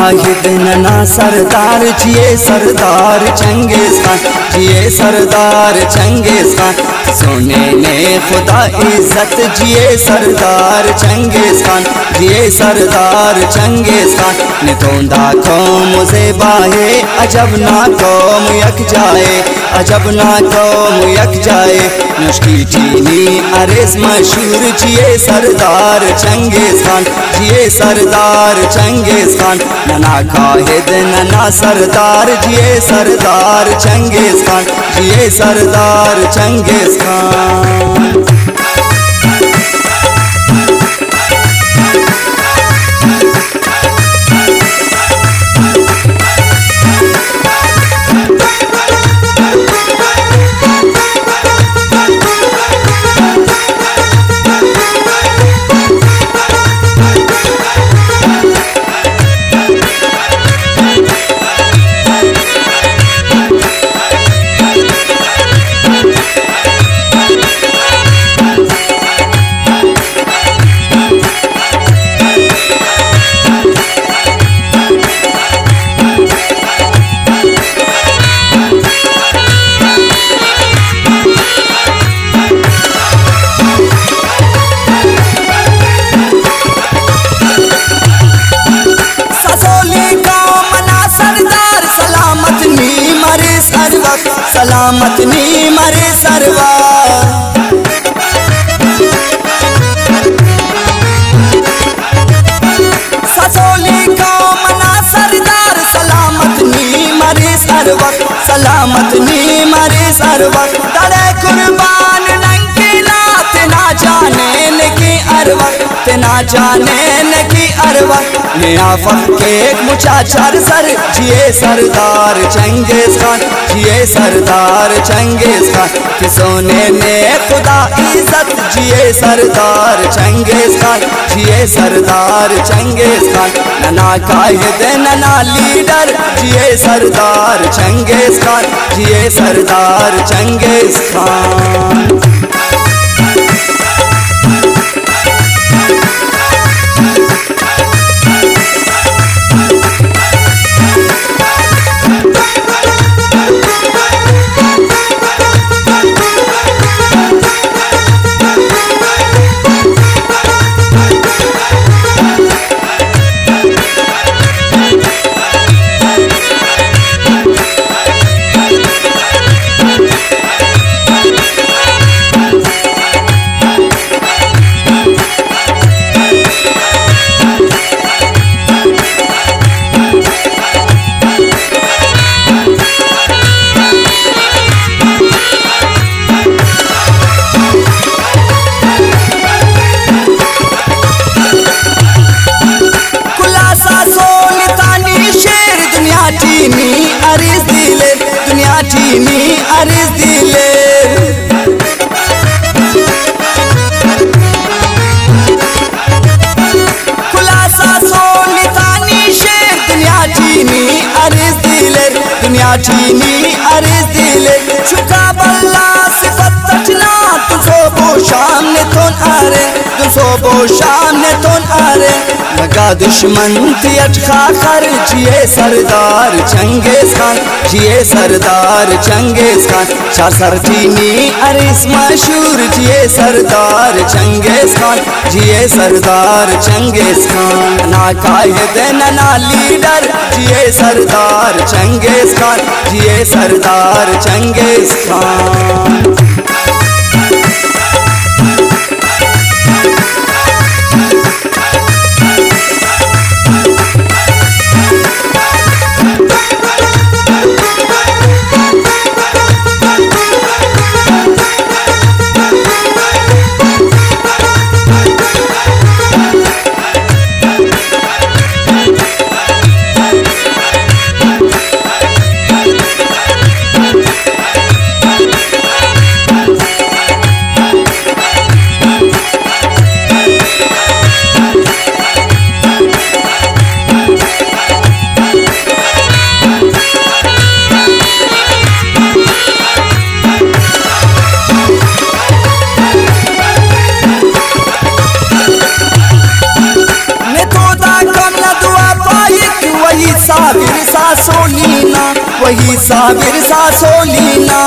काहिद नना सरदार जिए सरदार Genghis Khan, जिए सरदार चंगेज खान। सोने ने खुदा इज्जत जिए सरदार चंगेज खान, जिए सरदार चंगेज खान। नितोंदा कौम ज़ेबाए अजब ना कौम यक जाए, अजब ना कौम यक जाए। मुश्किल चीनी अरेज मशहूर जिए सरदार चंगेज खान, जिए सरदार चंगेज खान। नना काहिद नना सरदार जिए सरदार चंगेज खान, जिए सरदार चंगेज खान। सलामत नी मरे सरवा, ससोली कौम ना सरदार सलामत नी मरे सरवा, सलामत नी मरे सरवा। तड़े कुर्बान नंकी नात ना जाने की अरवक, ना जाने की अरवक। नियाफत के मुचा चर सर जिए सरदार चंगेज खान, जिए सरदार चंगेज खान। कि सोने ने खुदा इज्जत जिए सरदार चंगेज खान, जिए सरदार चंगेज खान। नना काहिद नना लीडर जिए सरदार चंगेज खान, जिए सरदार चंगेज खान। दुनिया चीनी अरिज दिले, खुलासा सोनितानी शेर दुनिया चीनी अरिज दिले, दुनिया चीनी अरिज दिले। चुका बल्ला सिफत तचना तुझो बो शाम ने तोन आरे, तुझो बो शाम ने तोन आरे। लगा दुश्मन तियट खाकर जिए सरदार चंगेज खान, जिए सरदार चंगेज खान। चार सर चीनी अरिस मशहूर जिए सरदार चंगेज खान, जिए सरदार चंगेज खान। ना काहिद नना लीडर जिए सरदार चंगेज खान, जिए सरदार चंगेज खान। वईसा बिरसा सोलीना।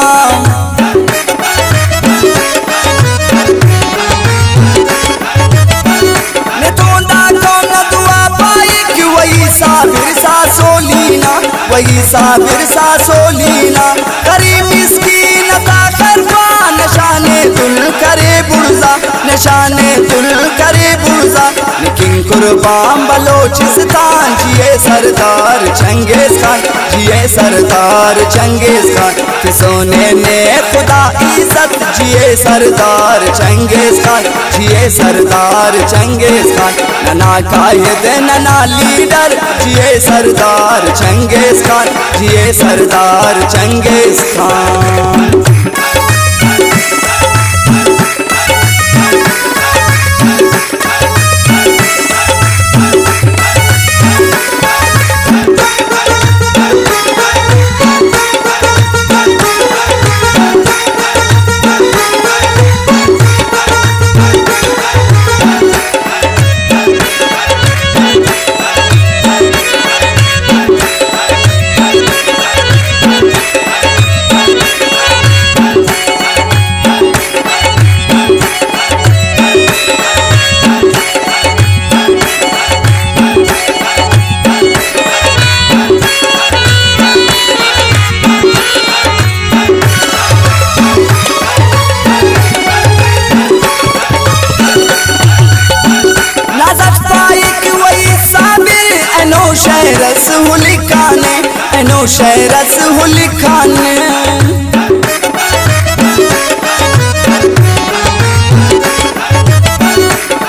ने तोंदा कौन दुआ पाई कि वईसा बिरसा सोलीना, वईसा बिरसा सोलीना। करी मिस्कीन ता करवा नशाने तुल करे बुर्जा, नशाने तुल करे बुर्जा। लेकिन कुर्बान बलोचिस्तान जिए सरदार चंगेज खान, जिए सरदार चंगेज खान। कि सोने ने खुदा इज्जत जिए सरदार चंगेज खान, जिए सरदार चंगेज खान। नना कायद नना लीडर जिए सरदार चंगेज खान, जिए सरदार चंगेज खान। शहरस हुलिकाने, एनो शहरस हुलिकाने।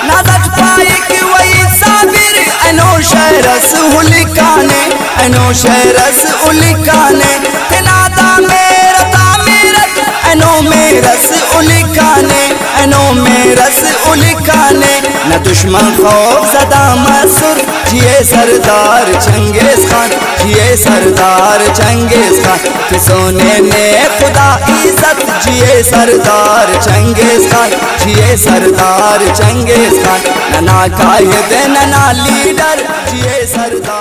नादत पाए कि वही साबिर एनो शहरस हुलिकाने, एनो शहरस हुलिकाने। नादा मेरा तामीरत एनो मेरस उलिकाने, एनो मेरस उलिकाने। न दुश्मन खौफ ज़दा मसूर जिए सरदार चंगेज खान, जिए सरदार चंगेज खान। कि सोने ने खुदा इज्जत जिए सरदार चंगेज खान, जिए सरदार चंगेज खान। नना कायद नना लीडर जिए सरदार।